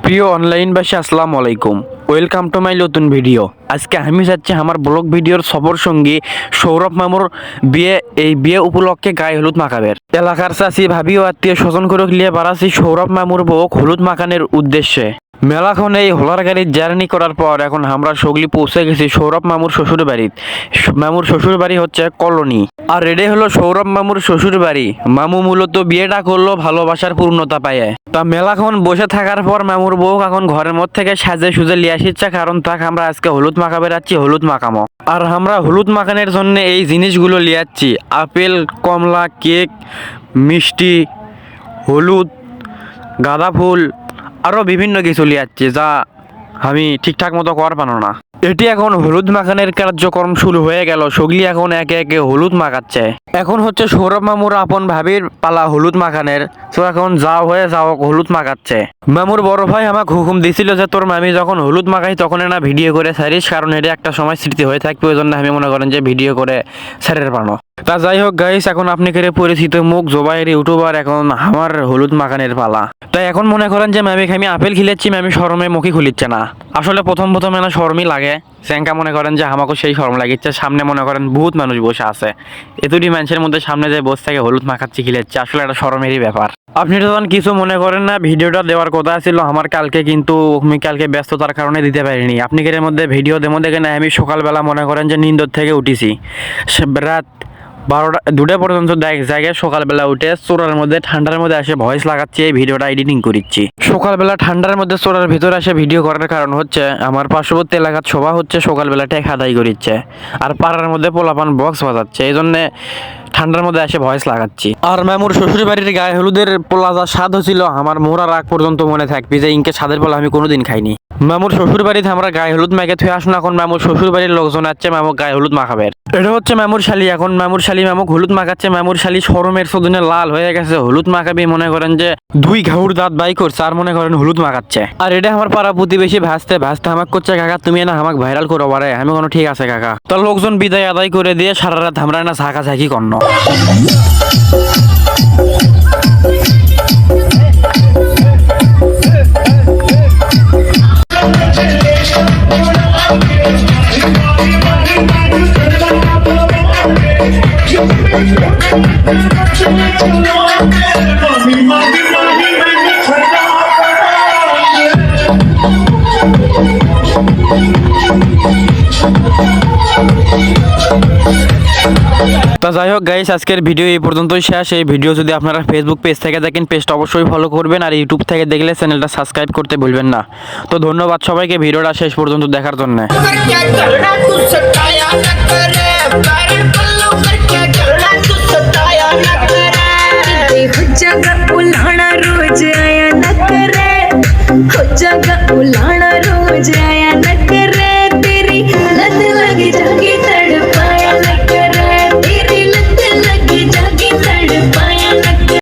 প্রিয় অনলাইনবাসী আসসালামু আলাইকুম, ওয়েলকাম টু মাই নতুন ভিডিও। আজকে আমি যাচ্ছি আমার ব্লগ ভিডিওর সফর সঙ্গী সৌরভ মামুর বিয়ে। এই বিয়ে উপলক্ষে গায়ে হলুদ মাখাবের এলাকার চাষি ভাবি ও আত্মীয় স্বজন করে লিয়ে বাড়াচ্ছি সৌরভ মামুর বউ হলুদ মাখানোর উদ্দেশ্যে। মেলাখন এই হোলার গাড়ির জার্নি করার পর এখন আমরা সগলি পৌঁছে গেছি সৌরভ মামুর শ্বশুর বাড়ি। মামুর শ্বশুর বাড়ি হচ্ছে কলোনি, আর রেডি হলো সৌরভ মামুর শ্বশুর বাড়ি। মামু মূলত বিয়েটা করলো ভালোবাসার পূর্ণতা পায়। তা মেলাখন বসে থাকার পর মামুর বউ এখন ঘরের মধ্যে থেকে সাজে সুজে লিয়ে আসিচ্ছে, কারণ তাকে আমরা আজকে হলুদ মাখাবে যাচ্ছি, হলুদ মাখামো। আর আমরা হলুদ মাখানোর জন্য এই জিনিসগুলো লিয়ে যাচ্ছি: আপেল, কমলা, কেক, মিষ্টি, হলুদ, গাঁদা ফুল, আরও বিভিন্ন কিছু লিয়ে যাচ্ছি যা আমি ঠিকঠাক মতো কর পানো না। এটি এখন হলুদ মাখানোর কার্যক্রম শুরু হয়ে গেল। সগলি এখন একে একে হলুদ মাখাচ্ছে। এখন হচ্ছে সৌরভ মামুর আপন ভাবির পালা হলুদ মাখানের। তো এখন যাও হয়ে যাও হলুদ মাখাচ্ছে। মামুর বড় ভাই আমাকে হুকুম দিছিল যে তোর মামি যখন হলুদ মাখাই তখন না ভিডিও করে ছাড়িস, কারণ এটা একটা সময় স্মৃতি হয়ে থাকবে। ওই জন্য আমি মনে করেন যে ভিডিও করে ছাড়ের পানো। তা যাই হোক গাইস, এখন আপনি করে পরিচিত মুখ জোবাইয়ের ইউটিউবার, এখন আমার হলুদ মাখানের পালা। তাই এখন মনে করেন যে আমি আপেল খিলেচ্ছি, আমি শরমে মুখই খুলিচ্ছে না। আসলে প্রথম না শরমই লাগে। স্যাঙ্কা মনে করেন যে আমাকে সেই শরম লাগিচ্ছে। সামনে মনে করেন বহুত মানুষ বসে আছে, এতটি মানুষের মধ্যে সামনে যে বসে থেকে হলুদ মাখাচ্ছি খিলেচ্ছে, আসলে একটা শরমেরই ব্যাপার। আপনি তখন কিছু মনে করেন না, ভিডিওটা দেওয়ার কথা ছিল আমার কালকে, কিন্তু আমি কালকে ব্যস্ততার কারণে দিতে পারিনি। আপনি এর মধ্যে ভিডিও দেবো দেখে না, আমি সকালবেলা মনে করেন যে নিন্দর থেকে উঠেছি, রাত 12টা 2টা পর্যন্ত জায়গায় সকালবেলা উঠে চোরার মধ্যে ঠান্ডার মধ্যে এসে ভয়েস লাগাচ্ছি, এই ভিডিওটা এডিটিং করিচ্ছি। সকালবেলা ঠান্ডার মধ্যে চোরার ভিতরে এসে ভিডিও করার কারণ হচ্ছে আমার পার্শ্ববর্তী এলাকার সভা হচ্ছে, সকালবেলা টেক আদায় করিচ্ছে, আর পাড়ার মধ্যে পোলাপান বক্স বাজাচ্ছে, এই জন্যে ঠান্ডার মধ্যে এসে ভয়েস লাগাচ্ছি। আর মামুর শ্বশুর বাড়ির গায়ে হলুদের পোলা যা স্বাদ হচ্ছিল আমার মোরার আগ পর্যন্ত মনে থাকবি যে ইনকে স্বাদের পোলা আমি কোনোদিন খাইনি। মামুর শ্বশুর বাড়িতে আমরা গায়ে হলুদ মেখে থুয়ে আসুন। এখন মামুর শ্বশুর বাড়ির লোকজন আসছে মামুক গায়ে হলুদ মাখাবে। এটা হচ্ছে মামুর শালি। এখন মামুর শালি মামুক হলুদ মাখাচ্ছে। মামুর শালি শরমের সদনে লাল হয়ে গেছে। হলুদ মাখাবি মনে করেন যে 2 ঘাউর দাঁত বাই করছে, আর মনে করেন হলুদ মাখাচ্ছে। আর এটা আমার পাড়া প্রতিবেশী ভাসতে ভাসতে আমাকে করছে, কাকা তুমি না আমাকে ভাইরাল করো বারে। আমি কোনো ঠিক আছে কাকা। তার লোকজন বিদায় আদায় করে দিয়ে সারা রাত আমরা না ঝাঁকা ঝাঁকি কর্ণ। তা যাই হোক গাইস, আজকের ভিডিও এই পর্যন্তই শেষ। এই ভিডিও যদি আপনারা ফেসবুক পেজ থেকে দেখেন, পেজটা অবশ্যই ফলো করবেন, আর ইউটিউব থেকে দেখলে চ্যানেলটা সাবস্ক্রাইব করতে ভুলবেন না। তো ধন্যবাদ সবাইকে ভিডিওটা শেষ পর্যন্ত দেখার জন্য। जगह उलाना रोज आया न करे, हो जगह उलाना।